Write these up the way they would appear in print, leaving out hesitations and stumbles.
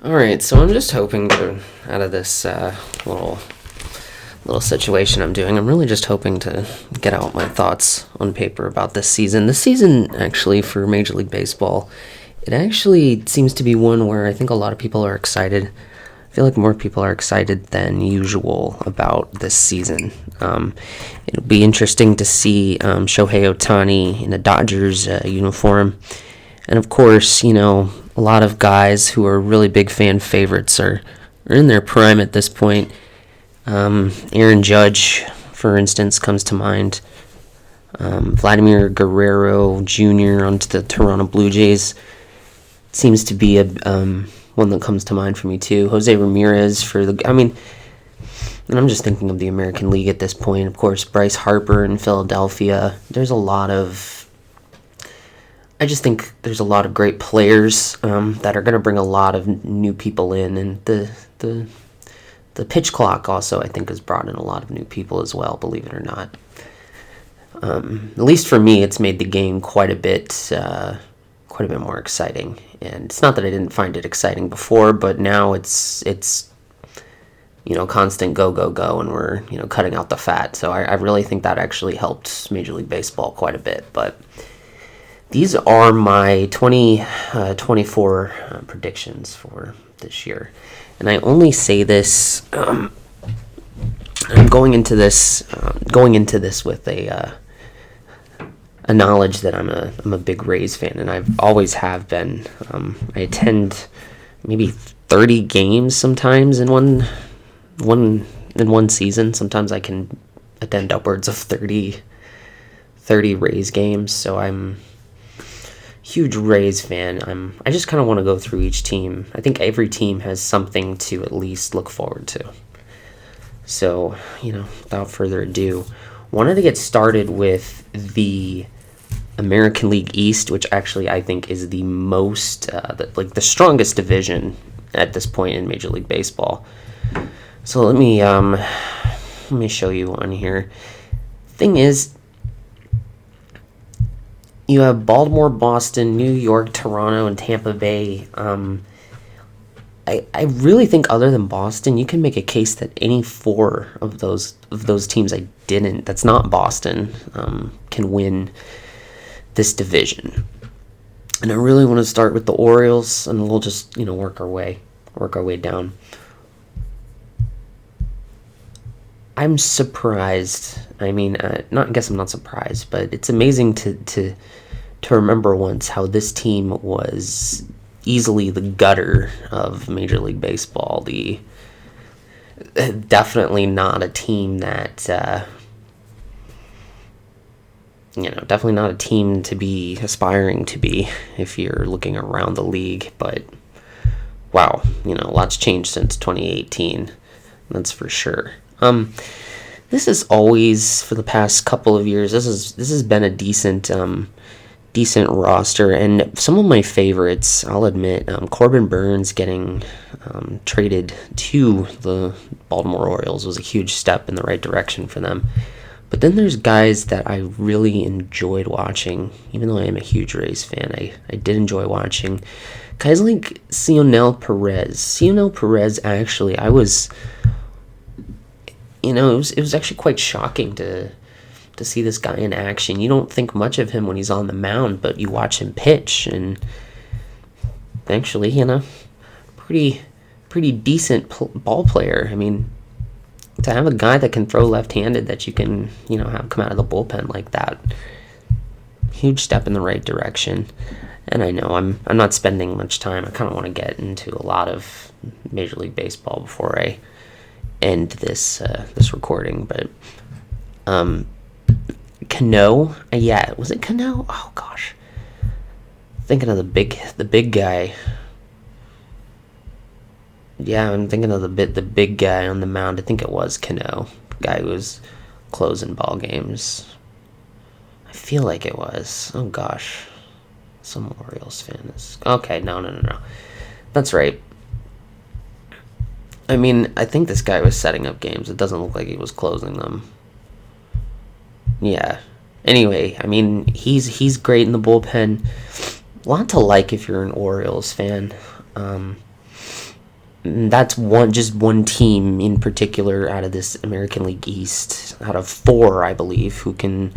All right, so I'm just hoping to, out of this little situation I'm doing, I'm really just hoping to get out my thoughts on paper about this season. This season, actually, for Major League Baseball, it actually seems to be one where I think a lot of people are excited. I feel like more people are excited than usual about this season. It'll be interesting to see Shohei Ohtani in a Dodgers uniform. And of course, a lot of guys who are really big fan favorites are in their prime at this point. Aaron Judge, for instance, comes to mind. Vladimir Guerrero Jr. onto the Toronto Blue Jays seems to be a one that comes to mind for me too. Jose Ramirez and I'm just thinking of the American League at this point. Of course, Bryce Harper in Philadelphia. I just think there's a lot of great players that are going to bring a lot of new people in, and the pitch clock also I think has brought in a lot of new people as well. Believe it or not, at least for me, it's made the game quite a bit more exciting. And it's not that I didn't find it exciting before, but now it's constant go, and we're cutting out the fat. So I really think that actually helped Major League Baseball quite a bit, but. These are my 2024 predictions for this year. And I only say this, I'm going into this with a knowledge that I'm a big Rays fan, and I've always have been. I attend maybe 30 games sometimes in one season. Sometimes I can attend upwards of 30 Rays games, so I'm huge Rays fan. I just kind of want to go through each team. I think every team has something to at least look forward to. So, without further ado, wanted to get started with the American League East, which actually I think is the most, the strongest division at this point in Major League Baseball. So let me show you on here. Thing is, you have Baltimore, Boston, New York, Toronto, and Tampa Bay. I really think other than Boston, you can make a case that any four of those teams that's not Boston, can win this division. And I really want to start with the Orioles, and we'll just work our way down. I'm surprised. I guess I'm not surprised, but it's amazing to remember once how this team was easily the gutter of Major League Baseball. Definitely not a team that, definitely not a team to be aspiring to be if you're looking around the league. But wow, lots changed since 2018. That's for sure. This is always, for the past couple of years, this has been a decent roster, and some of my favorites, I'll admit, Corbin Burns getting traded to the Baltimore Orioles was a huge step in the right direction for them. But then there's guys that I really enjoyed watching, even though I am a huge Rays fan. I did enjoy watching guys like Cionel Perez. Actually, I was. It was actually quite shocking to see this guy in action. You don't think much of him when he's on the mound, but you watch him pitch, and actually, pretty decent ball player. To have a guy that can throw left-handed that you can, have come out of the bullpen like that, huge step in the right direction. And I know I'm not spending much time. I kind of want to get into a lot of Major League Baseball before I end this recording, but Cano, was it Cano? Oh gosh, thinking of the big guy. Yeah, I'm thinking of the big guy on the mound. I think it was Cano, the guy who was closing ball games. I feel like it was. Oh gosh, some Orioles fan is okay. No, that's right. I think this guy was setting up games. It doesn't look like he was closing them. Yeah. Anyway, he's great in the bullpen. A lot to like if you're an Orioles fan. that's just one team in particular out of this American League East, out of 4, I believe, who can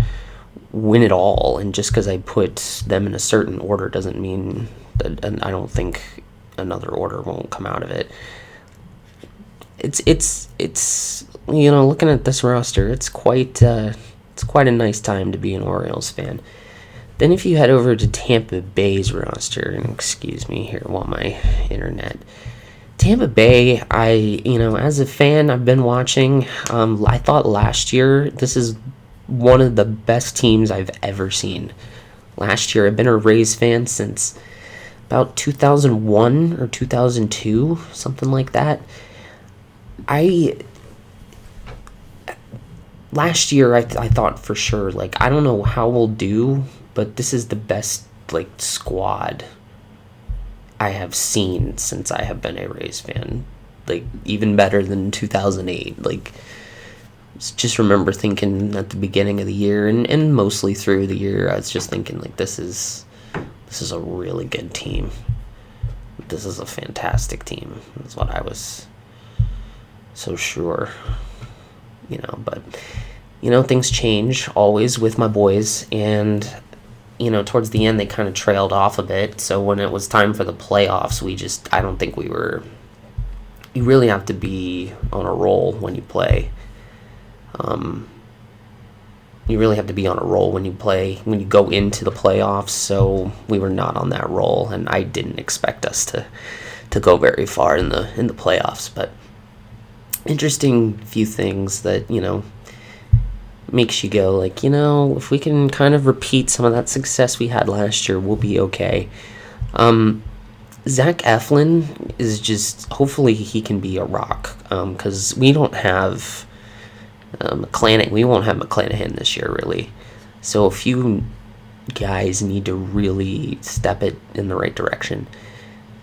win it all. And just because I put them in a certain order doesn't mean that, and I don't think another order won't come out of it. It's looking at this roster, it's quite a nice time to be an Orioles fan. Then if you head over to Tampa Bay's roster, and excuse me here while my internet. Tampa Bay, as a fan, I've been watching. I thought last year, this is one of the best teams I've ever seen. Last year, I've been a Rays fan since about 2001 or 2002, something like that. Last year, I thought for sure, I don't know how we'll do, but this is the best, squad I have seen since I have been a Rays fan. Even better than 2008. Just remember thinking at the beginning of the year and mostly through the year, I was just thinking, this is a really good team. This is a fantastic team. That's what I was so sure. But, things change always with my boys, and towards the end, they kind of trailed off a bit. So when it was time for the playoffs, I don't think you really have to be on a roll when you play. You really have to be on a roll when you go into the playoffs. So we were not on that roll, and I didn't expect us to go very far in the playoffs. But interesting few things that, makes you go if we can kind of repeat some of that success we had last year, we'll be okay. Zach Eflin is just, hopefully he can be a rock, because we don't have we won't have McClanahan this year, really. So a few guys need to really step it in the right direction.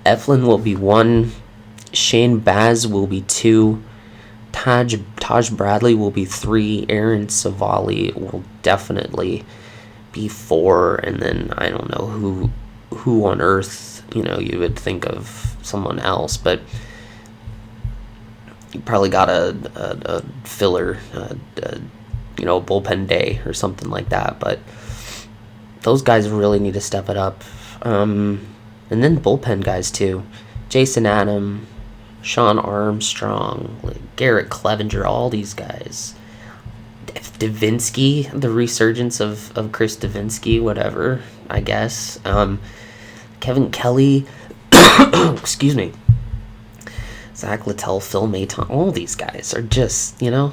Eflin will be 1, Shane Baz will be 2, Taj Bradley will be 3, Aaron Savali will definitely be 4, and then I don't know who on earth you would think of someone else, but you probably got a filler, bullpen day or something like that. But those guys really need to step it up, and then bullpen guys too, Jason Adam, Sean Armstrong, Garrett Clevenger, all these guys. Davinsky, the resurgence of Chris Davinsky, whatever, I guess. Kevin Kelly, excuse me. Zach Littell, Phil Maton, all these guys are just, got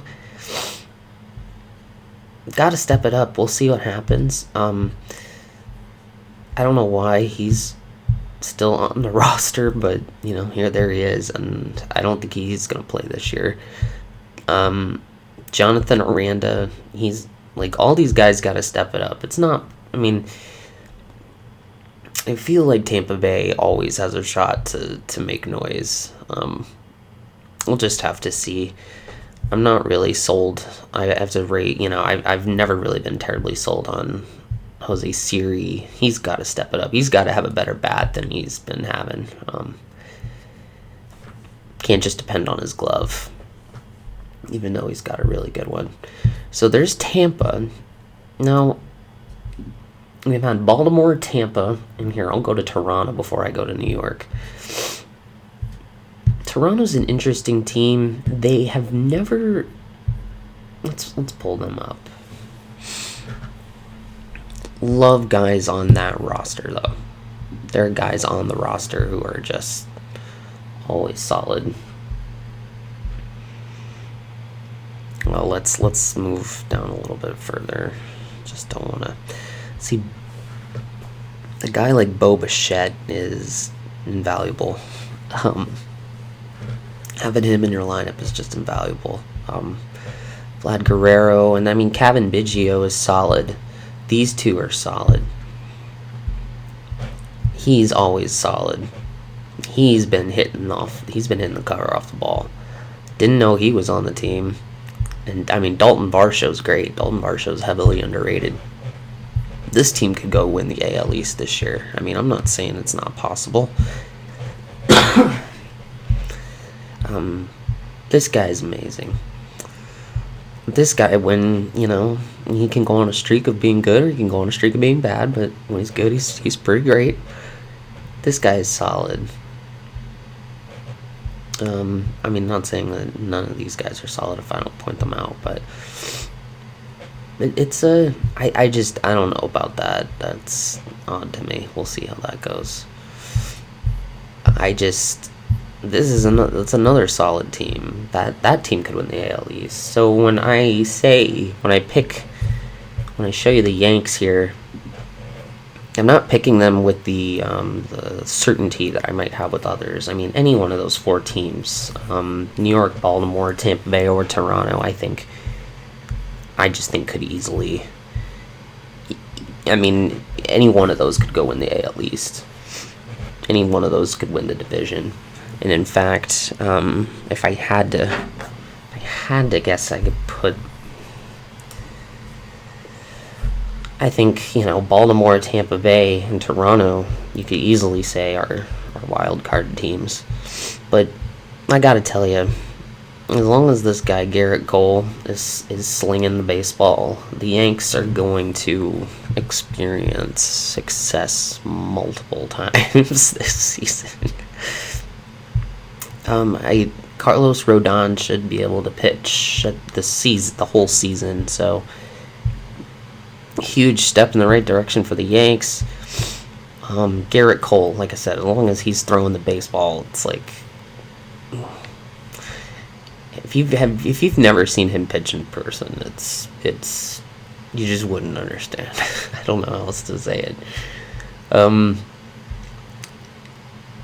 to step it up. We'll see what happens. I don't know why he's still on the roster, but there he is, and I don't think he's gonna play this year. Jonathan Aranda, he's all these guys got to step it up. It's not, I feel like Tampa Bay always has a shot to make noise. We'll just have to see. I'm not really sold. I have to rate, I've never really been terribly sold on Jose Siri. He's got to step it up. He's got to have a better bat than he's been having. Can't just depend on his glove, even though he's got a really good one. So there's Tampa. Now, we've had Baltimore, Tampa, and here I'll go to Toronto before I go to New York. Toronto's an interesting team. They have never... Let's pull them up. Love guys on that roster, though. There are guys on the roster who are just always solid. Well, let's move down a little bit further. Just don't want to see. A guy like Bo Bichette is invaluable. Having him in your lineup is just invaluable. Vlad Guerrero, and Kevin Biggio is solid. These two are solid. He's always solid. He's been hitting the cover off the ball. Didn't know he was on the team. And Dalton Varsho's great. Dalton Varsho's heavily underrated. This team could go win the AL East this year. I'm not saying it's not possible. This guy's amazing. This guy, when, he can go on a streak of being good or he can go on a streak of being bad, but when he's good, he's pretty great. This guy is solid. Not saying that none of these guys are solid if I don't point them out, but I don't know about that. That's odd to me. We'll see how that goes. That's another solid team. That team could win the AL East. So when I show you the Yanks here, I'm not picking them with the certainty that I might have with others. I mean, any one of those four teams, New York, Baltimore, Tampa Bay, or Toronto, I just think could easily. Any one of those could go win the AL East. Any one of those could win the division. And in fact, if I had to guess, I could put. I think, Baltimore, Tampa Bay, and Toronto, you could easily say are wild card teams. But I gotta tell you, as long as this guy, Garrett Cole, is slinging the baseball, the Yanks are going to experience success multiple times this season. Carlos Rodon should be able to pitch the whole season, so huge step in the right direction for the Yanks. Garrett Cole, like I said, as long as he's throwing the baseball, it's like if you've never seen him pitch in person, it's you just wouldn't understand. I don't know how else to say it. I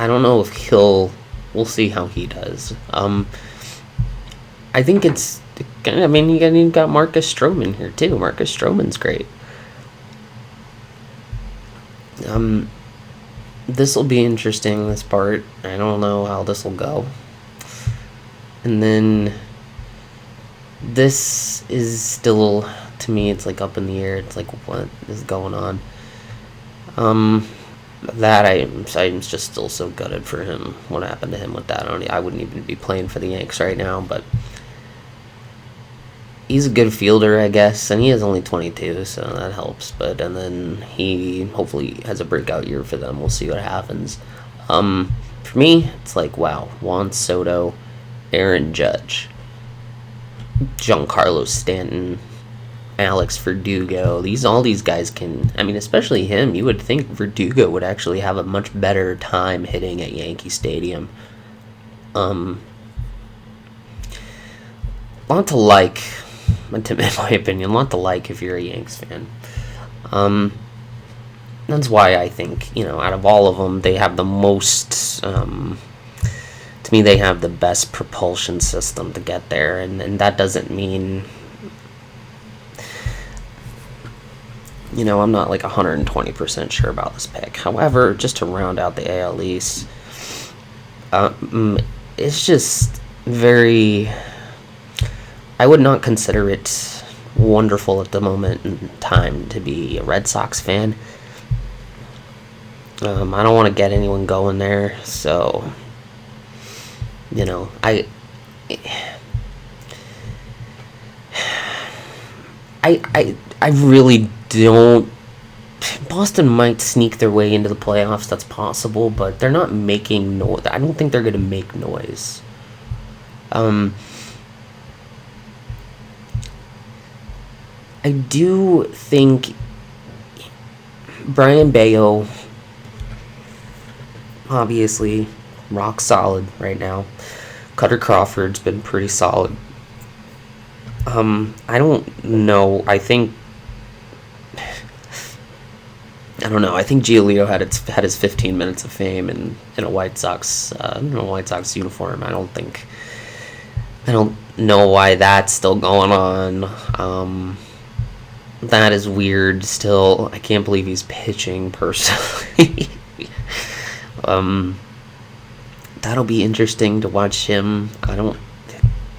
don't know if we'll see how he does. I think it's. You got Marcus Stroman here too. Marcus Stroman's great. This will be interesting, this part. I don't know how this will go. And then this is still, to me, it's like up in the air. It's like, what is going on? That I'm just still so gutted for him. What happened to him with that? I wouldn't even be playing for the Yanks right now, but he's a good fielder, I guess, and he is only 22, so that helps. And then he hopefully has a breakout year for them. We'll see what happens. For me, it's like, wow, Juan Soto, Aaron Judge, Giancarlo Stanton, Alex Verdugo. All these guys can. Especially him. You would think Verdugo would actually have a much better time hitting at Yankee Stadium. Lot to like. In my opinion, a lot to like if you're a Yanks fan. That's why I think, out of all of them, they have the most, to me, they have the best propulsion system to get there, and that doesn't mean, I'm not like 120% sure about this pick. However, just to round out the AL East, it's just very. I would not consider it wonderful at the moment in time to be a Red Sox fan. I don't want to get anyone going there, so I really don't. Boston might sneak their way into the playoffs. That's possible, but they're not making noise. I don't think they're going to make noise. I do think Brian Bayo, obviously, rock solid right now. Cutter Crawford's been pretty solid. I don't know. I don't know. I think Giolito had his 15 minutes of fame in a White Sox uniform. I don't know why that's still going on. That is weird still. I can't believe he's pitching personally. That'll be interesting to watch him. I don't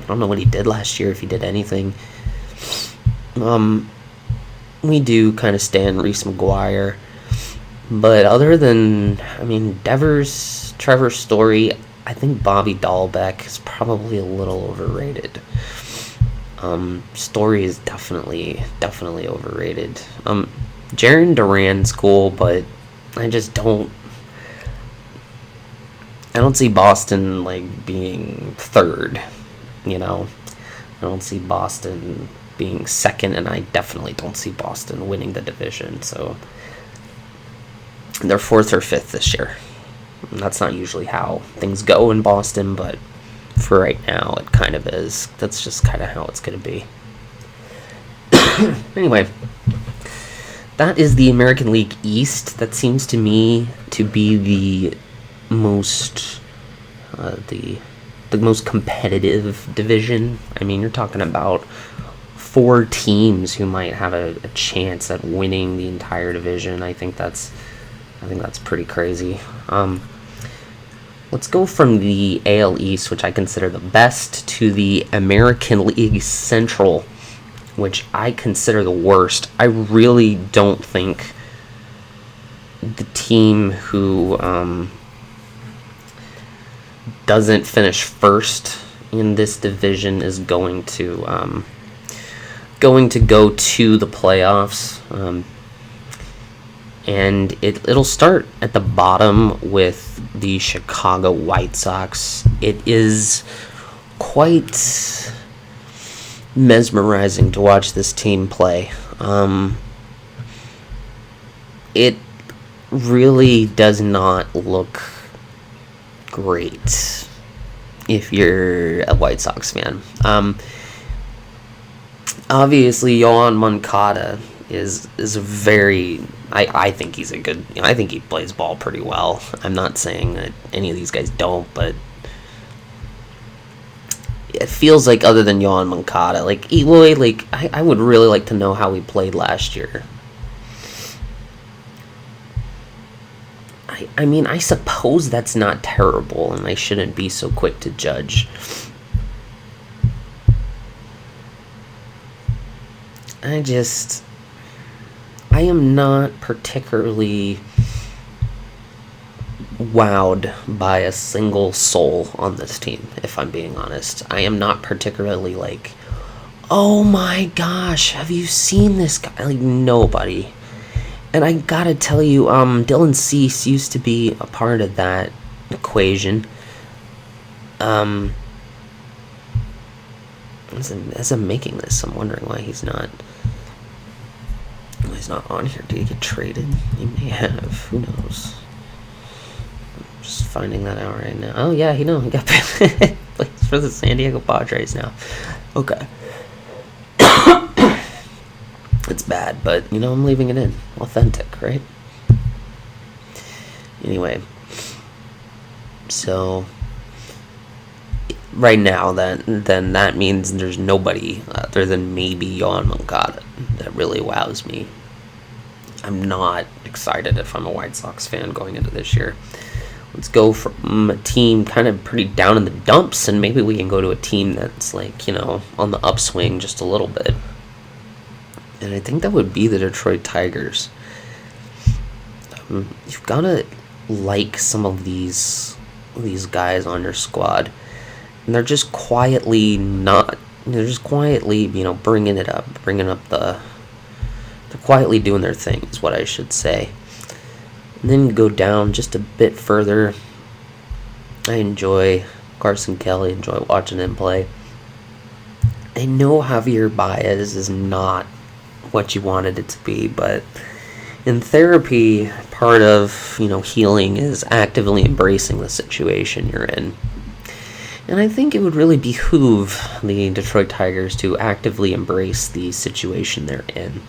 know what he did last year, if he did anything. We do kind of stand Reese McGuire. But other than, Devers, Trevor Story, I think Bobby Dahlbeck is probably a little overrated. Story is definitely overrated. Jarren Duran's cool, but I don't see Boston like being third, I don't see Boston being second, and I definitely don't see Boston winning the division. So they're fourth or fifth this year. And that's not usually how things go in Boston, but for right now, it kind of is. That's just kind of how it's going to be. Anyway, that is the American League East. That seems to me to be the most most competitive division. I mean, you're talking about 4 teams who might have a chance at winning the entire division. I think that's pretty crazy. Let's go from the AL East, which I consider the best, to the American League Central, which I consider the worst. I really don't think the team who doesn't finish first in this division is going to go to the playoffs. And it'll start at the bottom with the Chicago White Sox. It is quite mesmerizing to watch this team play. It really does not look great if you're a White Sox fan. Obviously, Yohan Moncada is a very... I think he's a good... I think he plays ball pretty well. I'm not saying that any of these guys don't, but it feels like other than Yohan Moncada, like Eloy, like I would really like to know how he played last year. I mean, I suppose that's not terrible, and I shouldn't be so quick to judge. I am not particularly wowed by a single soul on this team, if I'm being honest. I am not particularly like, oh my gosh, have you seen this guy? Like, nobody. And I gotta tell you, Dylan Cease used to be a part of that equation. As I'm making this, I'm wondering why he's not on here. Did he get traded? He may have. Who knows? I'm just finding that out right now. Oh yeah, he got plays for the San Diego Padres now. Okay. It's bad, but I'm leaving it in. Authentic, right? Anyway, so right now, then that means there's nobody other than maybe Yohan Moncada that really wows me. I'm not excited if I'm a White Sox fan going into this year. Let's go from a team kind of pretty down in the dumps, and maybe we can go to a team that's like, on the upswing just a little bit. And I think that would be the Detroit Tigers. You've got to like some of these guys on your squad. And they're just quietly bringing up they're quietly doing their thing, is what I should say. And then go down just a bit further. I enjoy Carson Kelly, enjoy watching him play. I know Javier Baez is not what you wanted it to be, but in therapy, part of, healing is actively embracing the situation you're in. And I think it would really behoove the Detroit Tigers to actively embrace the situation they're in.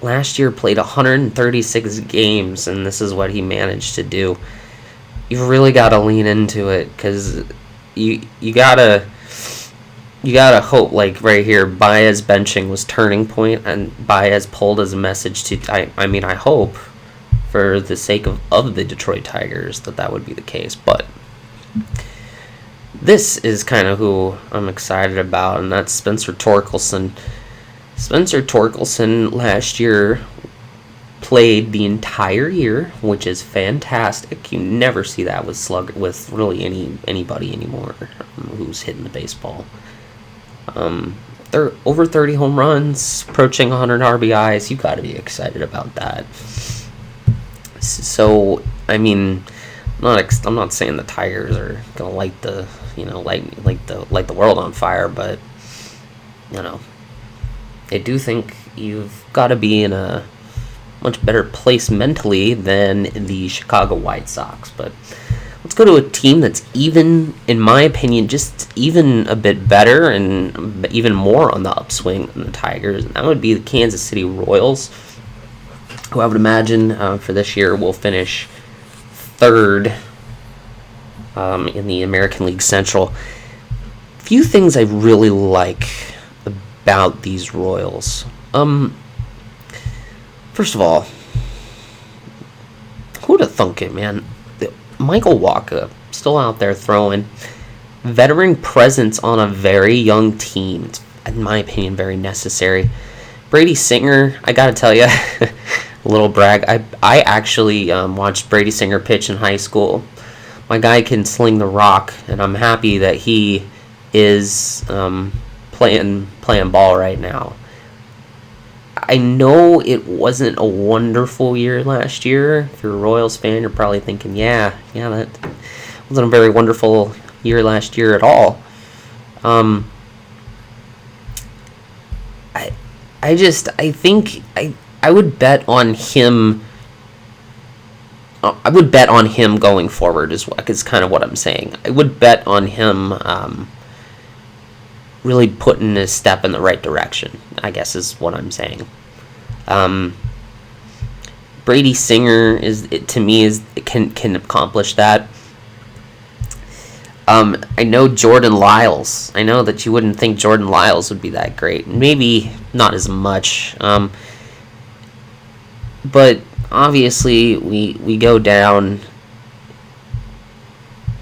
Last year played 136 games, and this is what he managed to do. You've really got to lean into it, because you gotta hope, like right here, Baez benching was turning point, and Baez pulled as a message to, I hope, for the sake of the Detroit Tigers, that would be the case. But this is kind of who I'm excited about, and that's Spencer Torkelson. Spencer Torkelson last year played the entire year, which is fantastic. You never see that with really anybody anymore who's hitting the baseball. They're over 30 home runs, approaching 100 RBIs. You got to be excited about that. So, I mean, I'm not saying the Tigers are gonna light the world on fire, but I do think you've got to be in a much better place mentally than the Chicago White Sox. But let's go to a team that's even, in my opinion, just even a bit better and even more on the upswing than the Tigers, and that would be the Kansas City Royals, who I would imagine for this year will finish third in the American League Central. Few things I really like about these Royals. First of all, who'd have thunk it, man? Michael Wacha still out there throwing. Veteran presence on a very young team. It's, in my opinion, very necessary. Brady Singer, I gotta tell you, a little brag. I actually watched Brady Singer pitch in high school. My guy can sling the rock, and I'm happy that he is playing ball right now. I know it wasn't a wonderful year last year. If you're a Royals fan, you're probably thinking, yeah, that wasn't a very wonderful year last year at all. I think I would bet on him. I would bet on him going forward is kind of what I'm saying. I would bet on him really putting his step in the right direction, I guess is what I'm saying. Brady Singer can accomplish that. I know Jordan Lyles. I know that you wouldn't think Jordan Lyles would be that great. Maybe not as much. But obviously we go down.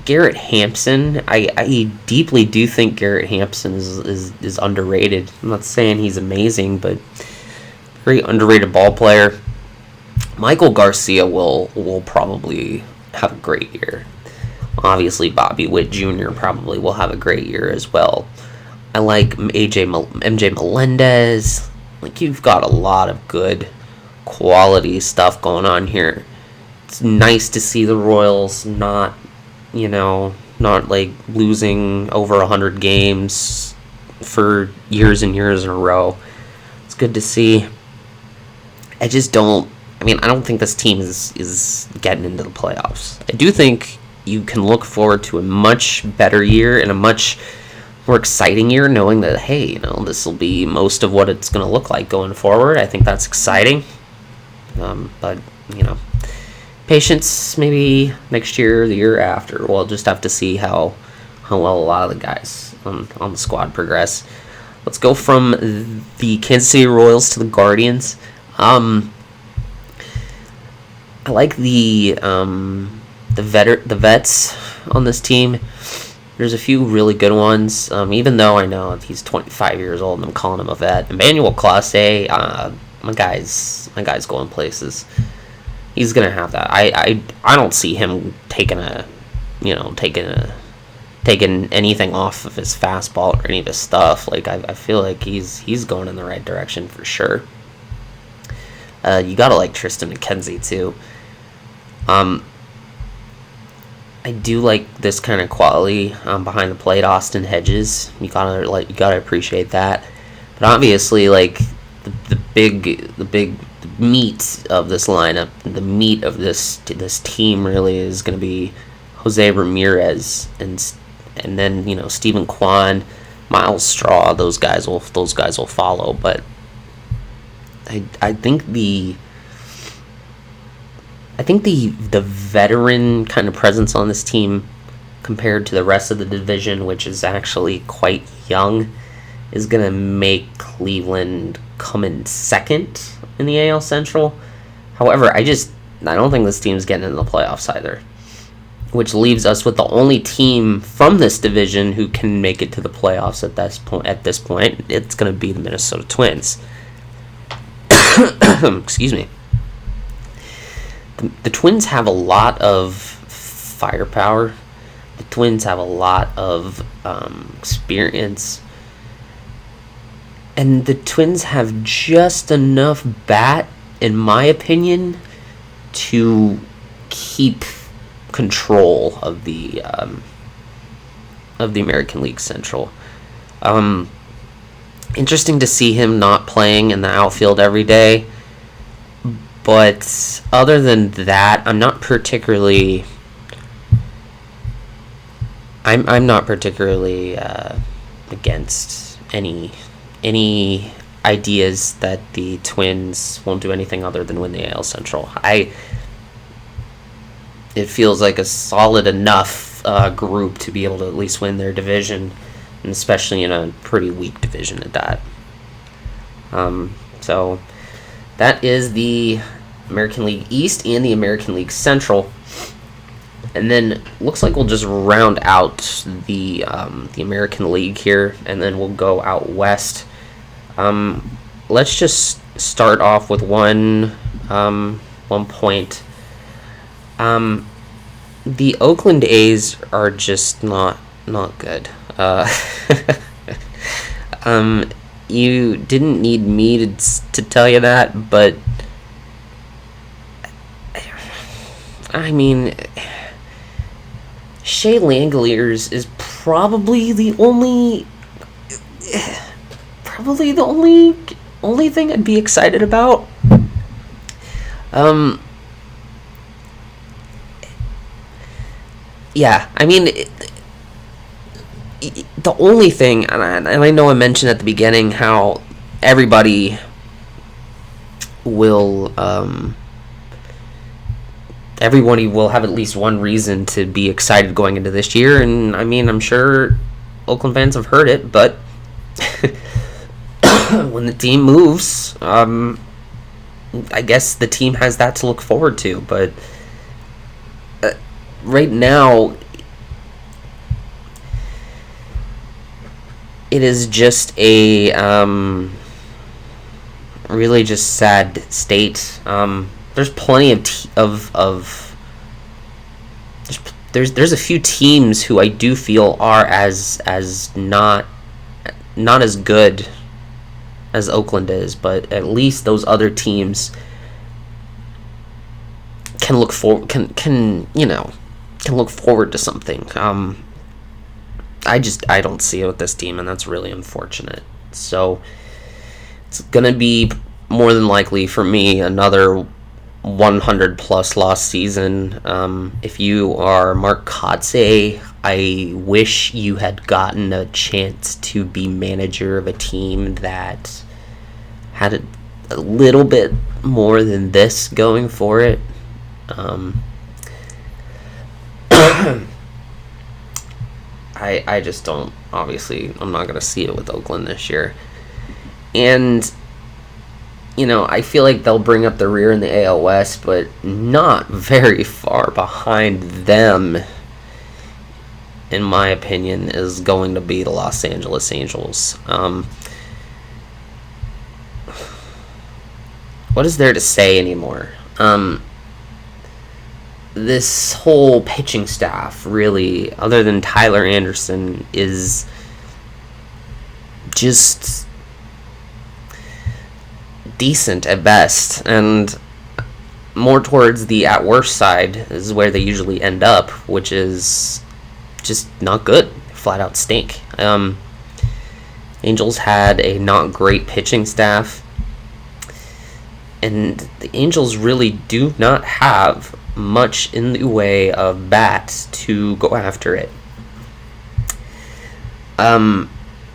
Garrett Hampson, I deeply do think Garrett Hampson is underrated. I'm not saying he's amazing, but very underrated ball player. Michael Garcia will probably have a great year. Obviously, Bobby Witt Jr. probably will have a great year as well. I like MJ Melendez. Like, you've got a lot of good quality stuff going on here. It's nice to see the Royals not like losing over 100 games for years and years in a row. It's good to see. I don't think this team is getting into the playoffs. I do think you can look forward to a much better year and a much more exciting year, knowing that, hey, this will be most of what it's going to look like going forward. I think that's exciting. But, patience maybe next year or the year after. We'll just have to see how well a lot of the guys on the squad progress. Let's go from the Kansas City Royals to the Guardians. I like the vets on this team. There's a few really good ones. Even though I know he's 25 years old and I'm calling him a vet. Emmanuel Clase, my guy's going places. He's gonna have that. I don't see him taking anything off of his fastball or any of his stuff. Like, I feel like he's going in the right direction for sure. You gotta like Tristan McKenzie too. I do like this kind of quality behind the plate. Austin Hedges, you gotta appreciate that. But obviously, like the big meat of this lineup, the meat of this team really is going to be Jose Ramirez and then Stephen Kwan, Miles Straw. Those guys will follow. But I think the veteran kind of presence on this team compared to the rest of the division, which is actually quite young, is going to make Cleveland come in second in the AL Central. However, I don't think this team's getting into the playoffs either, which leaves us with the only team from this division who can make it to the playoffs at this point. It's going to be the Minnesota Twins. Excuse me. the Twins have a lot of firepower. The Twins have a lot of experience. And the Twins have just enough bat, in my opinion, to keep control of the American League Central. Interesting to see him not playing in the outfield every day. But other than that, I'm not particularly against any ideas that the Twins won't do anything other than win the AL Central. It feels like a solid enough group to be able to at least win their division, and especially in a pretty weak division at that. So that is the American League East and the American League Central. And then looks like we'll just round out the American League here, and then we'll go out west. Let's just start off with one point. The Oakland A's are just not good. You didn't need me to tell you that, but I mean, Shea Langoliers is probably the only thing I'd be excited about. Yeah, I mean, the only thing, and I know I mentioned at the beginning how everybody will have at least one reason to be excited going into this year, and I mean, I'm sure Oakland fans have heard it, but when the team moves, I guess the team has that to look forward to, but right now, it is just a really just sad state. There's plenty there's a few teams who I do feel are as not as good as Oakland is, but at least those other teams can look forward to something. I don't see it with this team, and that's really unfortunate. So it's gonna be more than likely for me another 100 plus loss season. If you are Mark Kotsay, I wish you had gotten a chance to be manager of a team that had a little bit more than this going for it. I just don't, obviously, I'm not going to see it with Oakland this year. And, I feel like they'll bring up the rear in the AL West, but not very far behind them, in my opinion, is going to be the Los Angeles Angels. What is there to say anymore? This whole pitching staff, really, other than Tyler Anderson, is just decent at best, and more towards the at worst side is where they usually end up, which is just not good. Flat out stink. Angels had a not great pitching staff, and the Angels really do not have much in the way of bats to go after it.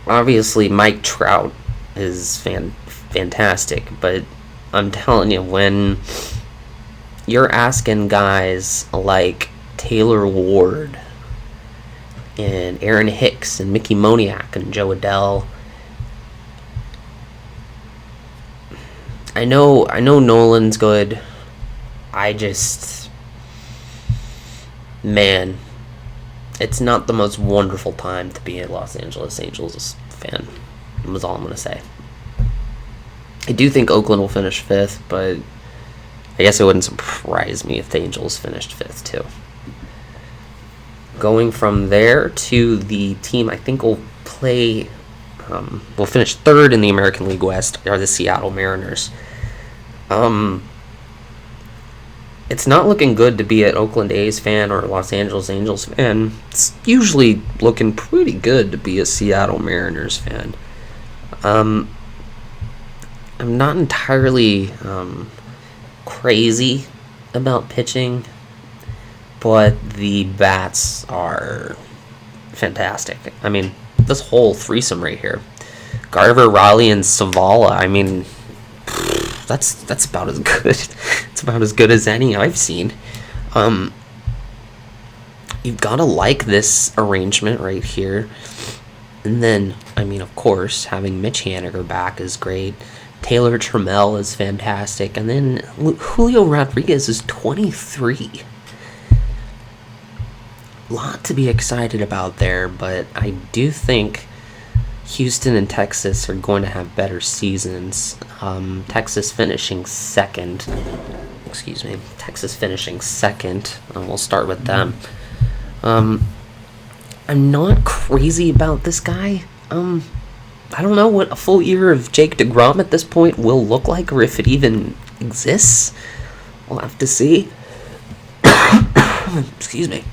Obviously Mike Trout is fantastic, but I'm telling you, when you're asking guys like Taylor Ward and Aaron Hicks and Mickey Moniak and Joe Adell, I know Nolan's good. Man, it's not the most wonderful time to be a Los Angeles Angels fan. That's all I'm going to say. I do think Oakland will finish 5th, but I guess it wouldn't surprise me if the Angels finished 5th too. Going from there to the team I think will play, will finish 3rd in the American League West are the Seattle Mariners. It's not looking good to be an Oakland A's fan or a Los Angeles Angels fan. It's usually looking pretty good to be a Seattle Mariners fan. I'm not entirely crazy about pitching, but the bats are fantastic. I mean, this whole threesome right here, Garver, Raleigh, and Savala. I mean, that's about as good. It's about as good as any I've seen. You've got to like this arrangement right here. And then, I mean, of course, having Mitch Haniger back is great. Taylor Trammell is fantastic. And then Julio Rodriguez is 23. A lot to be excited about there, but I do think Houston and Texas are going to have better seasons. Texas finishing second. Texas finishing second. We'll start with them. I'm not crazy about this guy. I don't know what a full year of Jake DeGrom at this point will look like, or if it even exists. We'll have to see. Excuse me.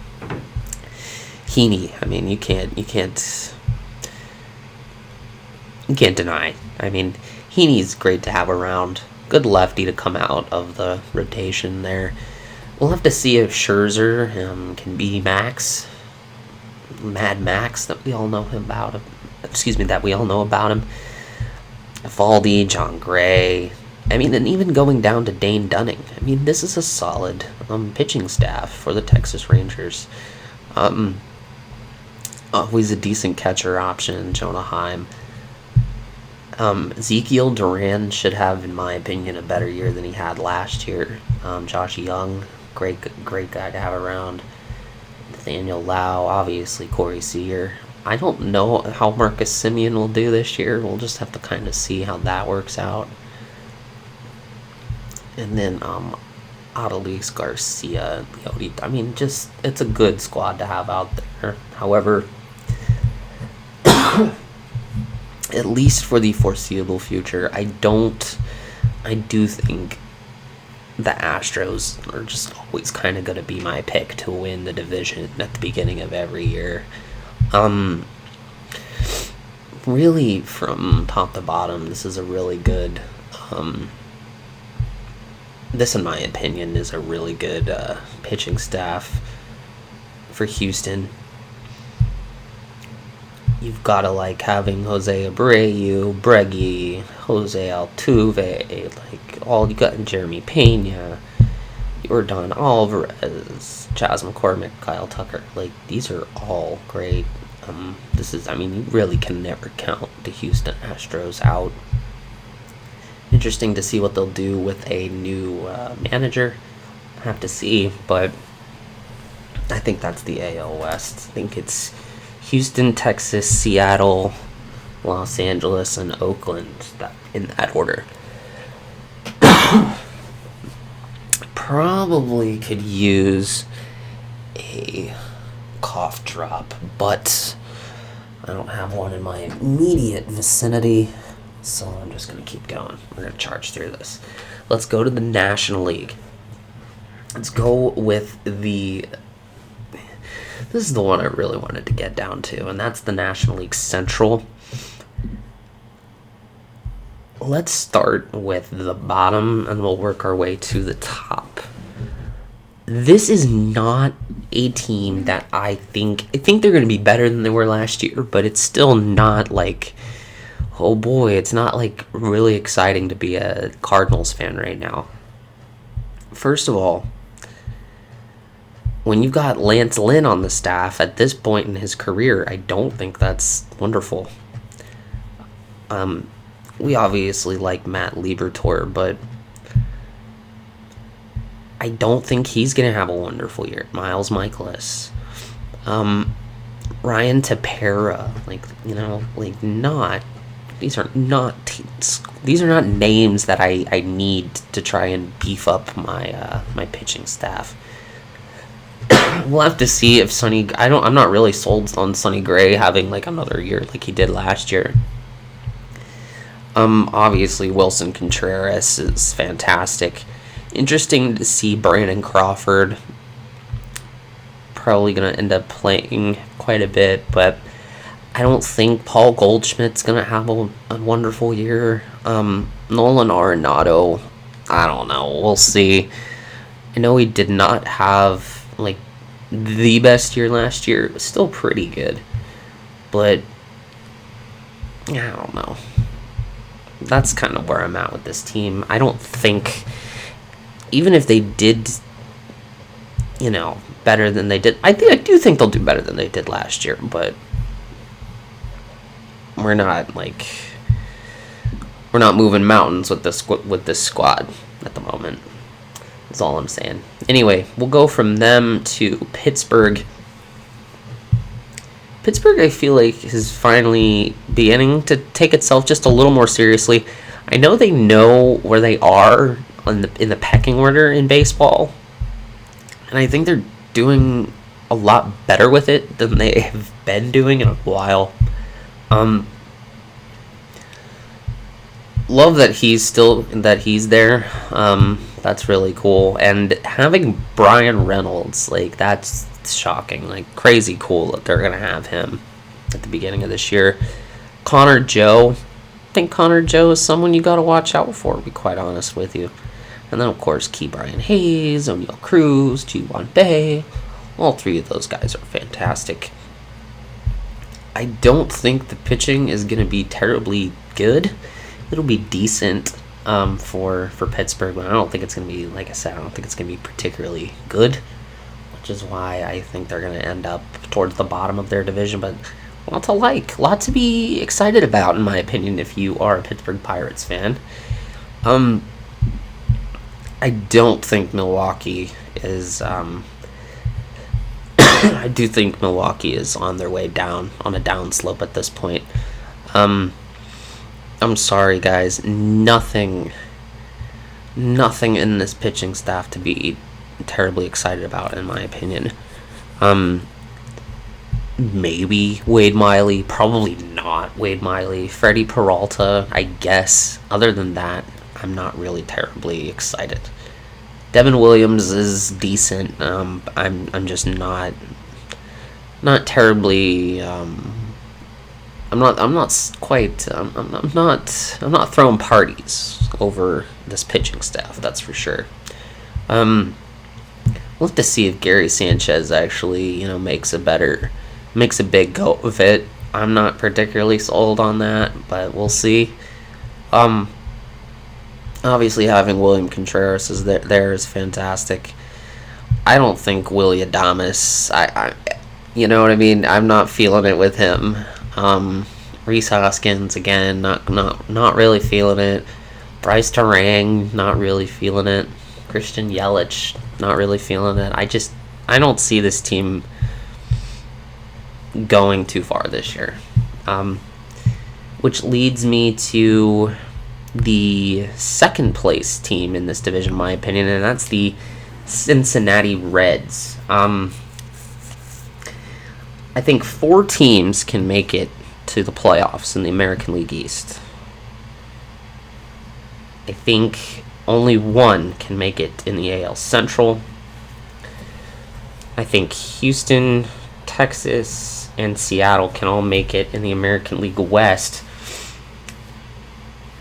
Heaney, I mean, you can't deny. I mean, Heaney's great to have around. Good lefty to come out of the rotation there. We'll have to see if Scherzer can be Max. Mad Max that we all know about him. That we all know about him. Eovaldi, John Gray. I mean, and even going down to Dane Dunning. I mean, this is a solid pitching staff for the Texas Rangers. Always a decent catcher option, Jonah Heim. Ezekiel Duran should have, in my opinion, a better year than he had last year. Josh Young, great guy to have around. Nathaniel Lau, obviously Corey Seager. I don't know how Marcus Semien will do this year. We'll just have to kind of see how that works out. And then Adolis Garcia, Leody. I mean, just it's a good squad to have out there. However, at least for the foreseeable future, I do think the Astros are just always kind of going to be my pick to win the division at the beginning of every year. Really, from top to bottom, this is a really good, this, in my opinion, is a really good pitching staff for Houston. You've got to like having Jose Abreu, Breggy, Jose Altuve, like all you got, Jeremy Pena, Yordan Alvarez, Chas McCormick, Kyle Tucker. Like, these are all great. You really can never count the Houston Astros out. Interesting to see what they'll do with a new manager. Have to see, but I think that's the AL West. I think it's Houston, Texas, Seattle, Los Angeles, and Oakland, in that order. Probably could use a cough drop, but I don't have one in my immediate vicinity, so I'm just going to keep going. We're going to charge through this. Let's go to the National League. Let's go with this is the one I really wanted to get down to, and that's the National League Central. Let's start with the bottom, and we'll work our way to the top. This is not a team that I think they're going to be better than they were last year, but it's still not like, oh boy, it's not like really exciting to be a Cardinals fan right now. First of all, when you've got Lance Lynn on the staff at this point in his career, I don't think that's wonderful. We obviously like Matt Liberatore, but I don't think he's going to have a wonderful year. Miles Mikolas. Ryan Tepera, not these are not names that I need to try and beef up my pitching staff. We'll have to see if I'm not really sold on Sonny Gray having like another year like he did last year. Obviously Wilson Contreras is fantastic. Interesting to see Brandon Crawford probably going to end up playing quite a bit, but I don't think Paul Goldschmidt's going to have a wonderful year. Nolan Arenado, I don't know. We'll see. I know he did not have like the best year last year. It was still pretty good, but I don't know. That's kind of where I'm at with this team. I don't think, even if they did, better than they did, I do think they'll do better than they did last year, but we're not moving mountains with this squad at the moment. That's all I'm saying. Anyway, we'll go from them to Pittsburgh. Pittsburgh, I feel like, is finally beginning to take itself just a little more seriously. I know they know where they are in the pecking order in baseball, and I think they're doing a lot better with it than they have been doing in a while. Love that he's there. That's really cool. And having Brian Reynolds, that's shocking. Crazy cool that they're going to have him at the beginning of this year. Connor Joe. I think Connor Joe is someone you got to watch out for, to be quite honest with you. And then, of course, Key Brian Hayes, O'Neal Cruz, Ji-Hwan Bae. All three of those guys are fantastic. I don't think the pitching is going to be terribly good. It'll be decent for Pittsburgh, but I don't think it's going to be, like I said, I don't think it's going to be particularly good, which is why I think they're going to end up towards the bottom of their division, but a lot to be excited about, in my opinion, if you are a Pittsburgh Pirates fan. I don't think Milwaukee is... I do think Milwaukee is on their way down, on a downslope at this point. I'm sorry, guys. Nothing in this pitching staff to be terribly excited about, in my opinion. Maybe Wade Miley. Probably not Wade Miley. Freddie Peralta, I guess. Other than that, I'm not really terribly excited. Devin Williams is decent. I'm just not terribly. I'm not throwing parties over this pitching staff. That's for sure. We'll have to see if Gary Sanchez actually makes a big go of it. I'm not particularly sold on that, but we'll see. Obviously, having William Contreras there is fantastic. I don't think Willy Adames. You know what I mean. I'm not feeling it with him. Rhys Hoskins again, not really feeling it. Bryce Terang, not really feeling it. Christian Yelich, not really feeling it. I don't see this team going too far this year. Which leads me to the second place team in this division, in my opinion, and that's the Cincinnati Reds. I think 4 teams can make it to the playoffs in the American League East. I think only 1 can make it in the AL Central. I think Houston, Texas, and Seattle can all make it in the American League West.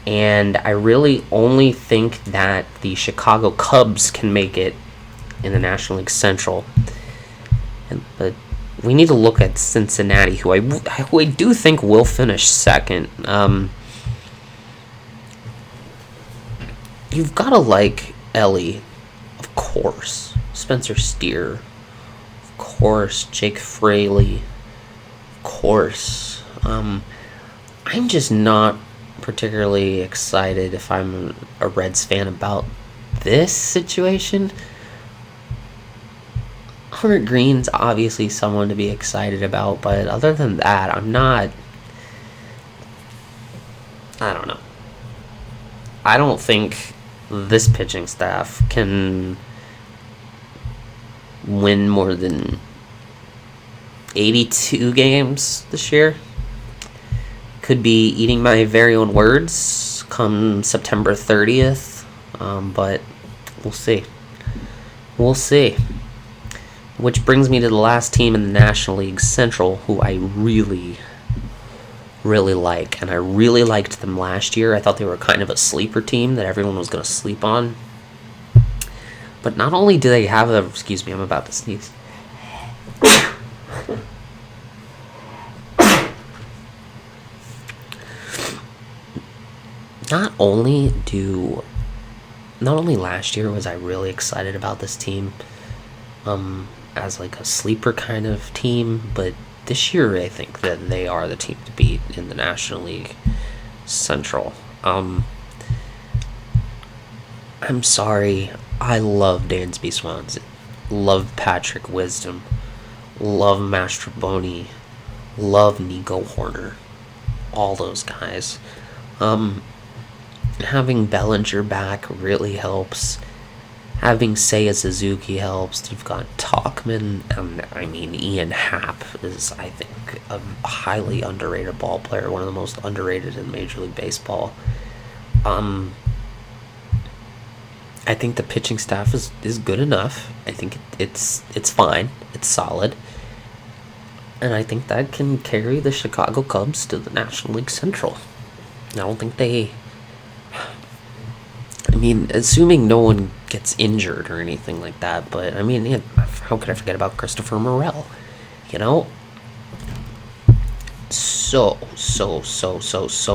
And I really only think that the Chicago Cubs can make it in the National League Central. But we need to look at Cincinnati, who I do think will finish second. You've got to like Ellie, of course. Spencer Steer, of course. Jake Fraley, of course. I'm just not particularly excited if I'm a Reds fan about this situation. Hunter Green's obviously someone to be excited about, but other than that, I'm not I don't think this pitching staff can win more than 82 games this year. Could be eating my very own words come September 30th, but we'll see. We'll see. Which brings me to the last team in the National League Central, who I really like, and I really liked them last year. I thought they were kind of a sleeper team that everyone was going to sleep on. But not only do they have a... Excuse me, I'm about to sneeze. Not only last year was I really excited about this team, as like a sleeper kind of team, but this year I think that they are the team to beat in the National League Central. I'm sorry, I love Dansby Swanson, love Patrick Wisdom, love Mastroboni, love Nico Horner, all those guys. Having Bellinger back really helps. Having Seiya Suzuki helps. You've got Tauchman, and Ian Happ is, I think, a highly underrated ball player, one of the most underrated in Major League Baseball. I think the pitching staff is good enough. I think it's fine. It's solid. And I think that can carry the Chicago Cubs to the National League Central. I don't think they... assuming no one gets injured or anything like that, but, how could I forget about Christopher Morel? So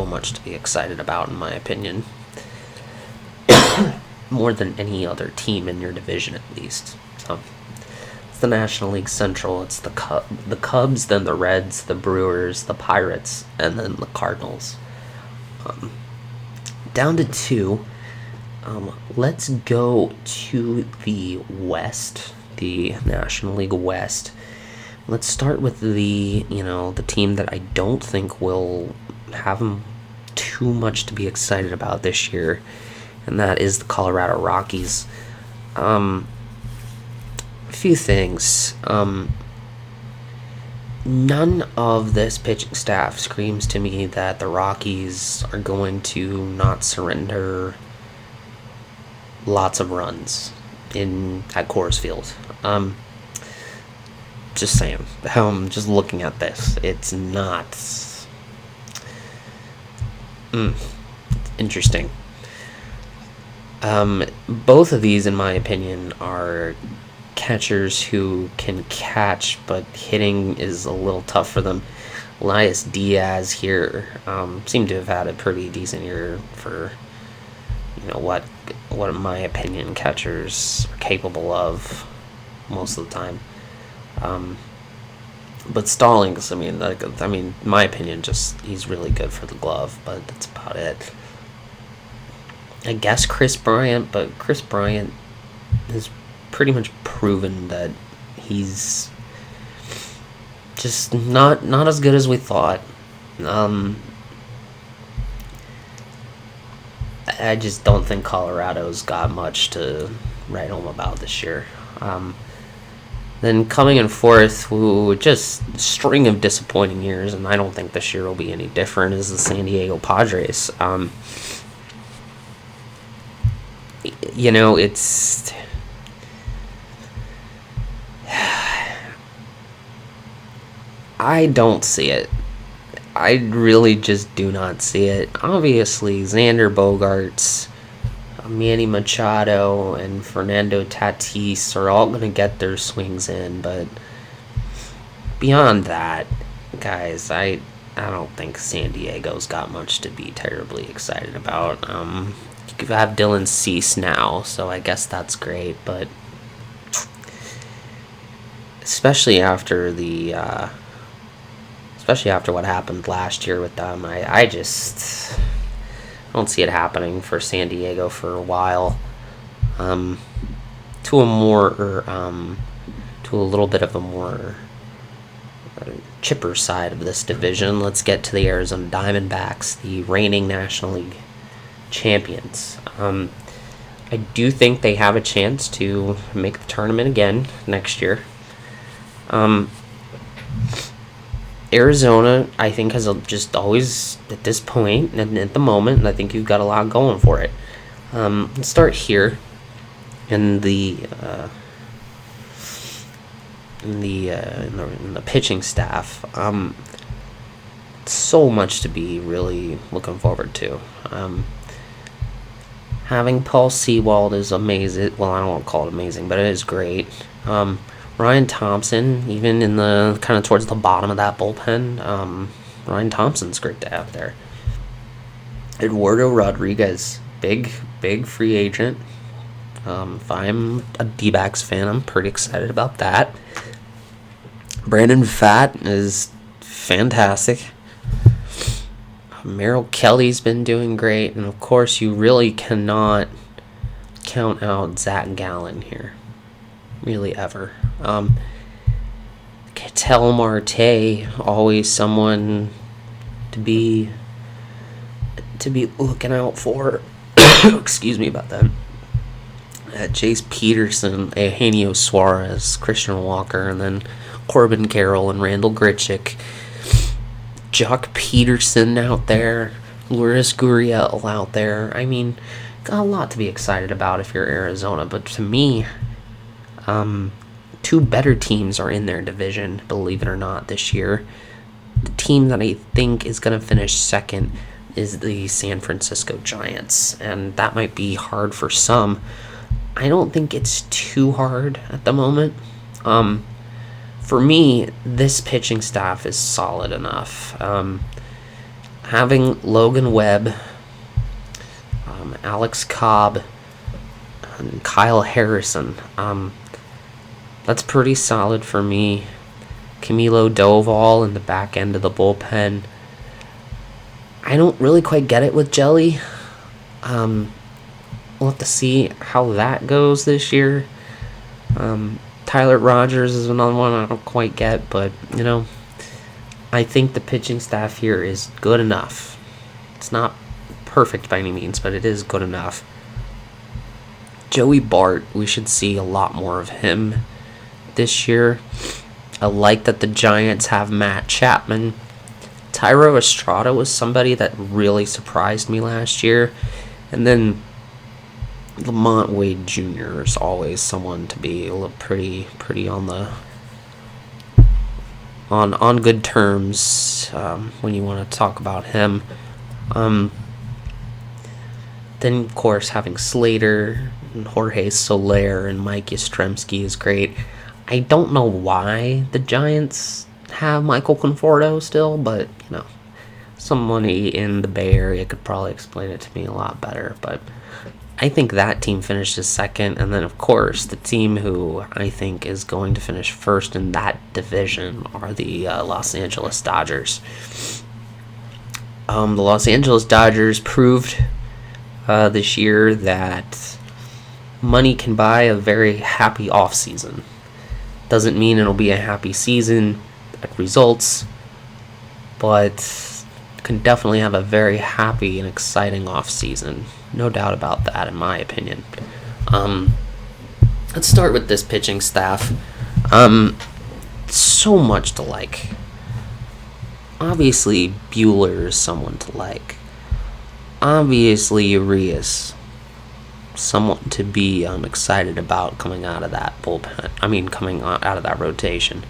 much to be excited about, in my opinion. More than any other team in your division, at least. So, it's the National League Central. It's the Cubs, then the Reds, the Brewers, the Pirates, and then the Cardinals. Down to 2. Let's go to the West, the National League West. Let's start with the team that I don't think will have too much to be excited about this year, and that is the Colorado Rockies. A few things. None of this pitching staff screams to me that the Rockies are going to not surrender lots of runs at Coors Field. Just saying. Just looking at this, it's not interesting. Both of these, in my opinion, are catchers who can catch, but hitting is a little tough for them. Elias Diaz here seemed to have had a pretty decent year for what in my opinion catchers are capable of most of the time. But Stallings, in my opinion, just he's really good for the glove, but that's about it. I guess Chris Bryant, but Chris Bryant has pretty much proven that he's just not as good as we thought. I just don't think Colorado's got much to write home about this year. Then coming in fourth, just string of disappointing years, and I don't think this year will be any different, is the San Diego Padres. It's... I don't see it. I really just do not see it. Obviously, Xander Bogaerts, Manny Machado, and Fernando Tatis are all going to get their swings in, but beyond that, guys, I don't think San Diego's got much to be terribly excited about. You could have Dylan Cease now, so I guess that's great, but especially after what happened last year with them, I just don't see it happening for San Diego for a while. To a little bit of a more chipper side of this division, let's get to the Arizona Diamondbacks, the reigning National League champions. I do think they have a chance to make the tournament again next year. Arizona, I think, has just always, at this point, and at the moment, I think you've got a lot going for it. Let's start here in the pitching staff. So much to be really looking forward to. Having Paul Sewald is amazing. Well, I don't want to call it amazing, but it is great. Ryan Thompson, even in the kind of towards the bottom of that bullpen, Ryan Thompson's great to have there. Eduardo Rodriguez, big free agent. If I'm a D-backs fan, I'm pretty excited about that. Brandon Pfaadt is fantastic. Merrill Kelly's been doing great, and of course, you really cannot count out Zach Gallen here, really ever. Ketel Marte, always someone to be looking out for. Excuse me about that. Chase Peterson, Eugenio Suarez, Christian Walker, and then Corbin Carroll and Randall Grichuk. Jock Peterson out there, Lourdes Gurriel out there. I mean, got a lot to be excited about if you're Arizona. But to me, two better teams are in their division, believe it or not, this year. The team that I think is going to finish second is the San Francisco Giants, and that might be hard for some. I don't think it's too hard at the moment. For me, this pitching staff is solid enough. Having Logan Webb, Alex Cobb, and Kyle Harrison, that's pretty solid for me. Camilo Doval in the back end of the bullpen. I don't really quite get it with Jelly. We'll have to see how that goes this year. Tyler Rogers is another one I don't quite get, but, I think the pitching staff here is good enough. It's not perfect by any means, but it is good enough. Joey Bart, we should see a lot more of him this year. I like that the Giants have Matt Chapman. Tyro Estrada was somebody that really surprised me last year. And then Lamont Wade Jr. is always someone to be pretty on the on good terms when you want to talk about him. Then of course having Slater and Jorge Soler and Mike Yastrzemski is great. I don't know why the Giants have Michael Conforto still, but somebody in the Bay Area could probably explain it to me a lot better. But I think that team finishes second, and then of course the team who I think is going to finish first in that division are the Los Angeles Dodgers. The Los Angeles Dodgers proved this year that money can buy a very happy offseason. Doesn't mean it'll be a happy season at results, but can definitely have a very happy and exciting offseason. No doubt about that, in my opinion. Let's start with this pitching staff. So much to like. Obviously, Buehler is someone to like. Obviously, Urias, someone to be excited about coming out of that bullpen. Coming out of that rotation.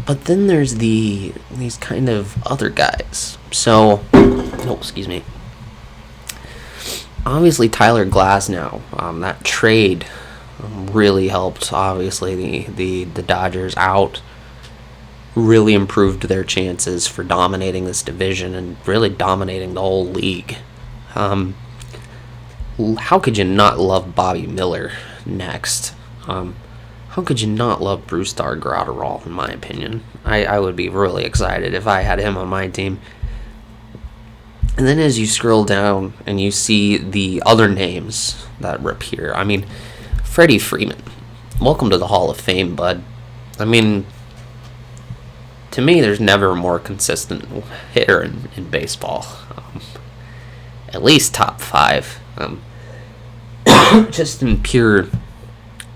But then there's these kind of other guys. So, excuse me. Obviously, Tyler Glasnow, that trade really helped. Obviously, the Dodgers out. Really improved their chances for dominating this division and really dominating the whole league. How could you not love Bobby Miller next? How could you not love Brusdar Graterol, in my opinion? I would be really excited if I had him on my team. And then as you scroll down and you see the other names that appear, Freddie Freeman, welcome to the Hall of Fame, bud. To me, there's never a more consistent hitter in baseball. at least top 5. Just in pure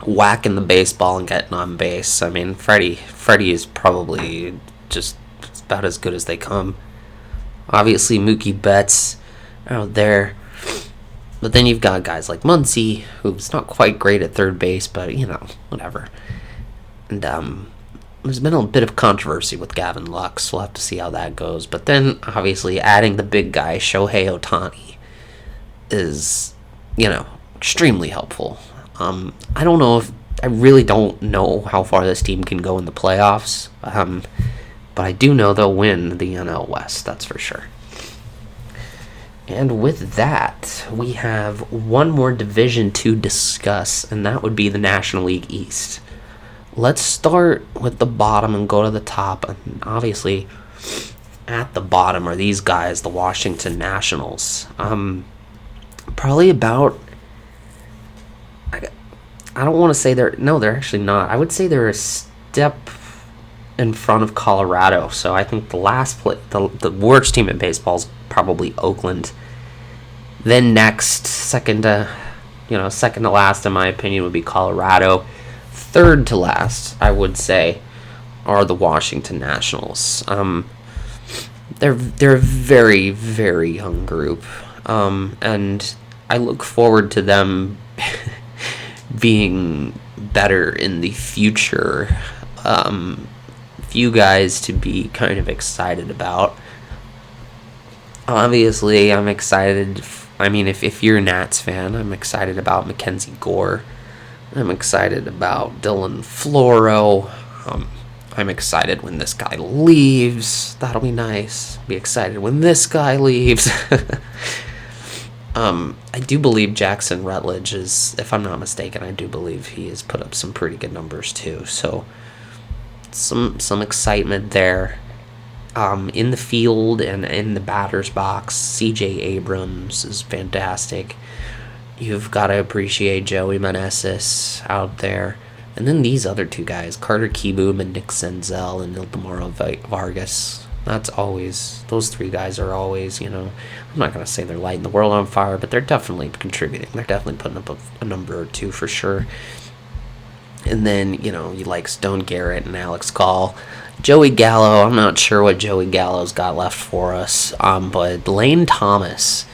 whacking the baseball and getting on base. I mean, Freddie is probably just about as good as they come. Obviously, Mookie Betts out there. But then you've got guys like Muncy, who's not quite great at third base, but, whatever. And there's been a bit of controversy with Gavin Lux. We'll have to see how that goes. But then, obviously, adding the big guy, Shohei Ohtani, is, extremely helpful. I really don't know how far this team can go in the playoffs. But I do know they'll win the NL West, that's for sure. And with that, we have one more division to discuss, and that would be the National League East. Let's start with the bottom and go to the top. And obviously, at the bottom are these guys, the Washington Nationals. Probably about... I don't want to say they're actually not. I would say they're a step in front of Colorado. So I think the worst team in baseball is probably Oakland. Then next, second to last in my opinion would be Colorado. Third to last, I would say, are the Washington Nationals. They're a very, very young group, and I look forward to them being better in the future. Few guys to be kind of excited about. Obviously, I'm excited. If you're a Nats fan, I'm excited about Mackenzie Gore. I'm excited about Dylan Floro. I'm excited when this guy leaves. That'll be nice. Be excited when this guy leaves. I do believe Jackson Rutledge is, if I'm not mistaken, I do believe he has put up some pretty good numbers too. So some excitement there. In the field and in the batter's box, C.J. Abrams is fantastic. You've got to appreciate Joey Meneses out there. And then these other two guys, Carter Kieboom and Nick Senzel and Ildemaro Vargas. Those three guys are always, I'm not going to say they're lighting the world on fire, but they're definitely contributing. They're definitely putting up a number or two for sure. And then, you like Stone Garrett and Alex Gall. Joey Gallo, I'm not sure what Joey Gallo's got left for us, but Lane Thomas.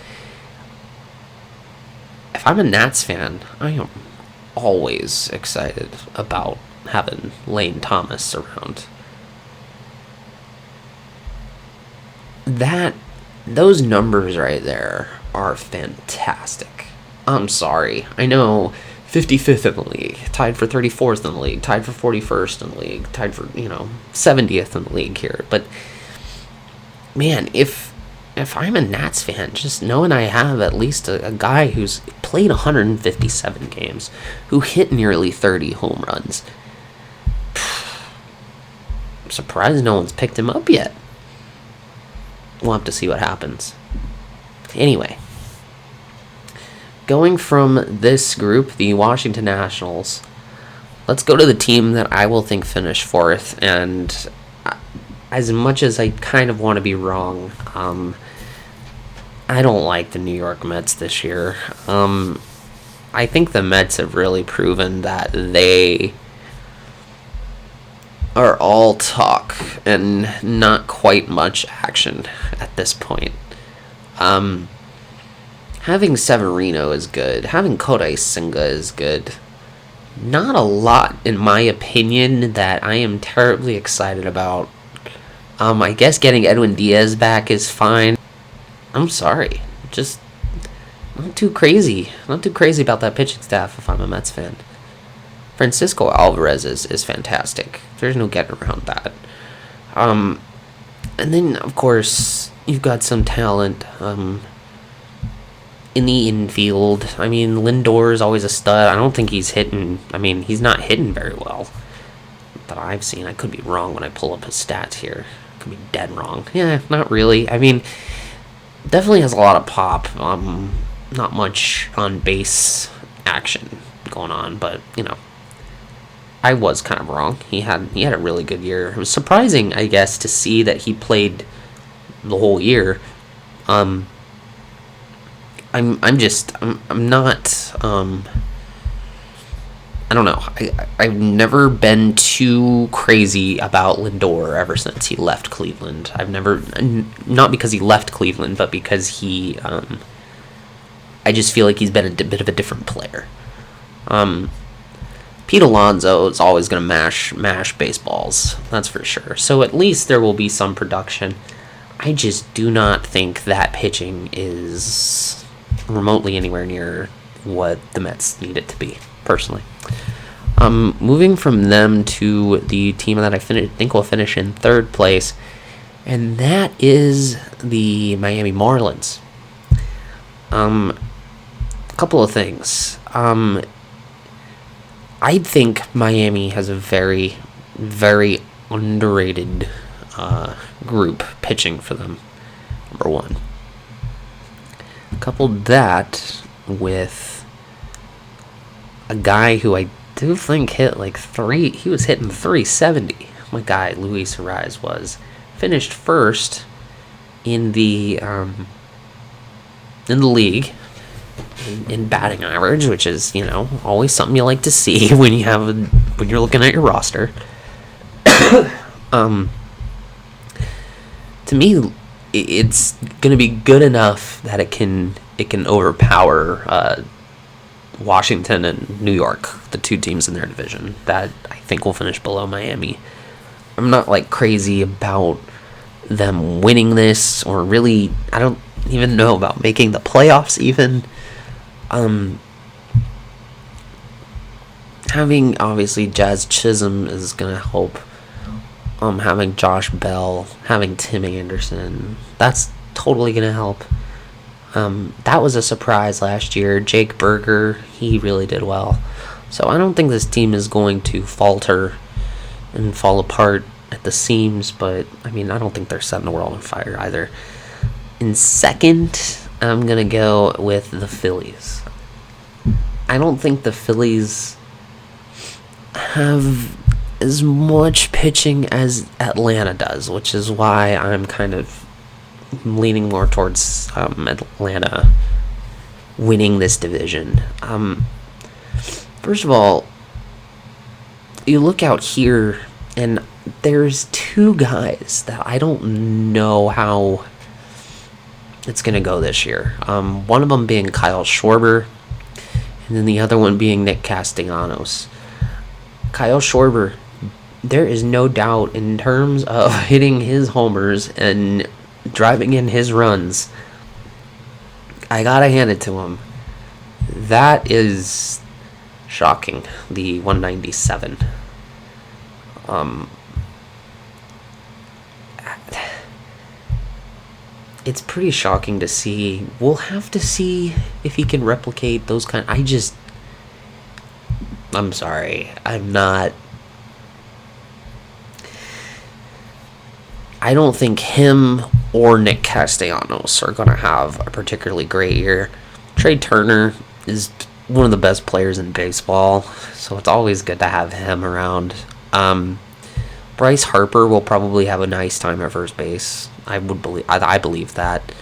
If I'm a Nats fan, I am always excited about having Lane Thomas around. Those numbers right there are fantastic. I'm sorry. I know 55th in the league, tied for 34th in the league, tied for 41st in the league, tied for, 70th in the league here. But, man, if I'm a Nats fan, just knowing I have at least a guy who's played 157 games, who hit nearly 30 home runs, I'm surprised no one's picked him up yet. We'll have to see what happens. Anyway, going from this group, the Washington Nationals, let's go to the team that I will think finished fourth. And as much as I kind of want to be wrong, I don't like the New York Mets this year. I think the Mets have really proven that they are all talk and not quite much action at this point. Having Severino is good. Having Kodai Senga is good. Not a lot, in my opinion, that I am terribly excited about. I guess getting Edwin Diaz back is fine. I'm sorry. Just not too crazy. Not too crazy about that pitching staff if I'm a Mets fan. Francisco Alvarez is fantastic. There's no getting around that. And then, of course, you've got some talent in the infield. Lindor is always a stud. I don't think he's hitting. He's not hitting very well that I've seen. I could be wrong when I pull up his stats here. Could be dead wrong. Yeah, not really. Definitely has a lot of pop. Not much on base action going on, but I was kind of wrong. He had a really good year. It was surprising, I guess, to see that he played the whole year. I'm not, I don't know. I've never been too crazy about Lindor ever since he left Cleveland. Not because he left Cleveland, but because I just feel like he's been a bit of a different player. Pete Alonso is always going to mash baseballs, that's for sure. So at least there will be some production. I just do not think that pitching is remotely anywhere near what the Mets need it to be, personally. Moving from them to the team that I think will finish in third place, and that is the Miami Marlins. A couple of things. I think Miami has a very, very underrated group pitching for them, number one. Coupled that with a guy who I do think he was hitting 370. My guy, Luis Ariz, finished first in the league in batting average, which is, always something you like to see when you're looking at your roster. To me, it's going to be good enough that it can overpower Washington and New York, the two teams in their division that I think will finish below Miami. I'm not crazy about them winning this, or really, I don't even know about making the playoffs even. Having obviously Jazz Chisholm is gonna help. Having Josh Bell, having Tim Anderson, that's totally gonna help. That was a surprise last year. Jake Berger, he really did well. So I don't think this team is going to falter and fall apart at the seams, but I don't think they're setting the world on fire either. In second, I'm going to go with the Phillies. I don't think the Phillies have as much pitching as Atlanta does, which is why I'm kind of leaning more towards Atlanta winning this division. First of all, you look out here, and there's two guys that I don't know how it's going to go this year. One of them being Kyle Schwarber, and then the other one being Nick Castellanos. Kyle Schwarber, there is no doubt in terms of hitting his homers and driving in his runs. I gotta hand it to him. That is shocking. The 197. It's pretty shocking to see. We'll have to see if he can replicate those kind. I'm sorry. I don't think him or Nick Castellanos are going to have a particularly great year. Trey Turner is one of the best players in baseball, so it's always good to have him around. Bryce Harper will probably have a nice time at first base. I believe that.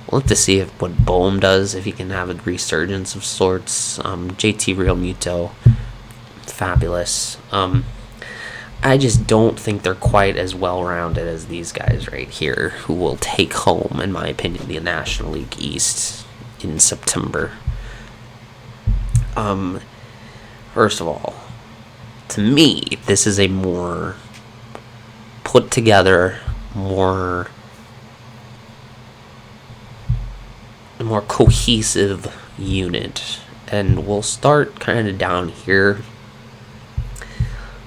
We'll have to see what Bohm does, if he can have a resurgence of sorts. JT Realmuto, fabulous. I just don't think they're quite as well-rounded as these guys right here, who will take home, in my opinion, the National League East in September. First of all, to me, this is a more put together, more cohesive unit. And we'll start kind of down here.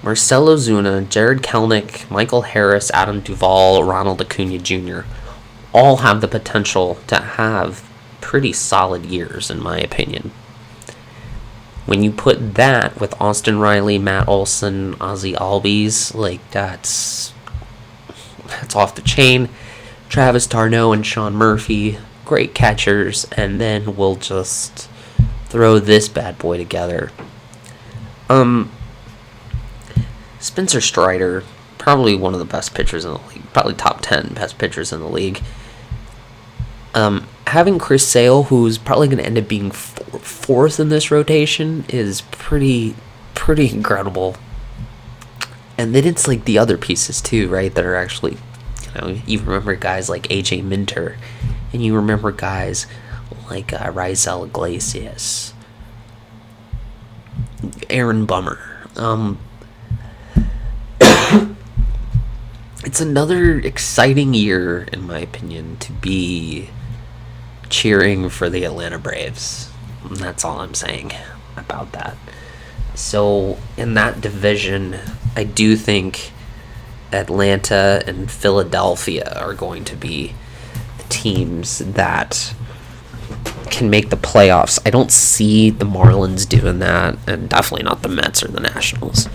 Marcell Ozuna, Jared Kelenic, Michael Harris, Adam Duvall, Ronald Acuna Jr. all have the potential to have pretty solid years, in my opinion. When you put that with Austin Riley, Matt Olson, Ozzie Albies, that's off the chain. Travis d'Arnaud and Sean Murphy, great catchers, and then we'll just throw this bad boy together. Spencer Strider, probably one of the best pitchers in the league, probably top 10 best pitchers in the league. having Chris Sale, who's probably going to end up being fourth in this rotation, is pretty incredible. And then it's like the other pieces too, right? That are actually, you remember guys like AJ Minter, and you remember guys like Raisel Iglesias, Aaron Bummer. It's another exciting year, in my opinion, to be cheering for the Atlanta Braves. And that's all I'm saying about that. So, in that division, I do think Atlanta and Philadelphia are going to be the teams that can make the playoffs. I don't see the Marlins doing that, and definitely not the Mets or the Nationals.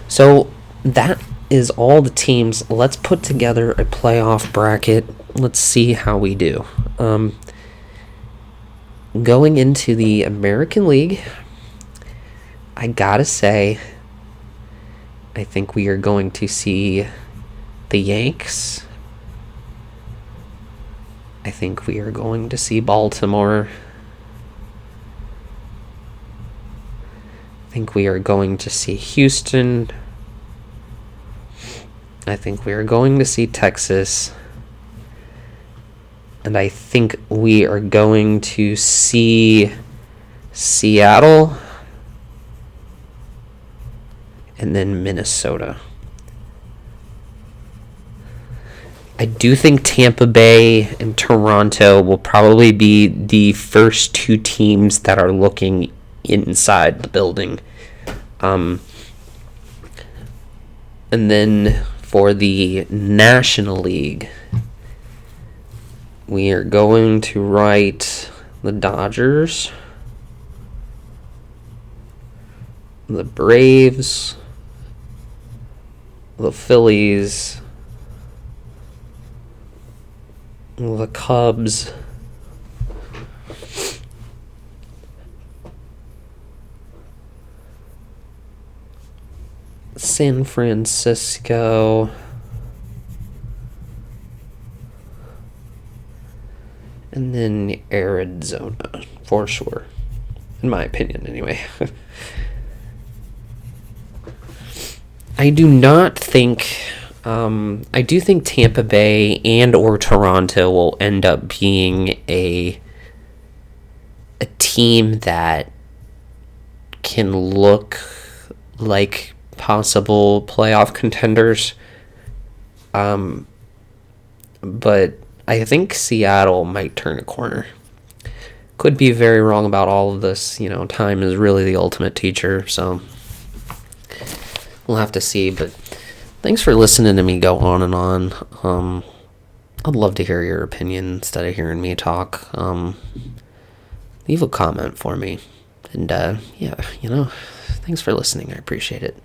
So, that is all the teams. Let's put together a playoff bracket. Let's see how we do. Going into the American League, I gotta say, I think we are going to see the Yanks. I think we are going to see Baltimore. I think we are going to see Houston. I think we are going to see Texas. And I think we are going to see Seattle. And then Minnesota. I do think Tampa Bay and Toronto will probably be the first two teams that are looking inside the building. And then for the National League, we are going to write the Dodgers, the Braves, the Phillies, the Cubs, San Francisco, and then Arizona, for sure. In my opinion, anyway. I do not think... I do think Tampa Bay and or Toronto will end up being a team that can look like possible playoff contenders. But I think Seattle might turn a corner. Could be very wrong about all of this. Time is really the ultimate teacher, so we'll have to see. But thanks for listening to me go on and on. I'd love to hear your opinion instead of hearing me talk. Leave a comment for me. And, thanks for listening. I appreciate it.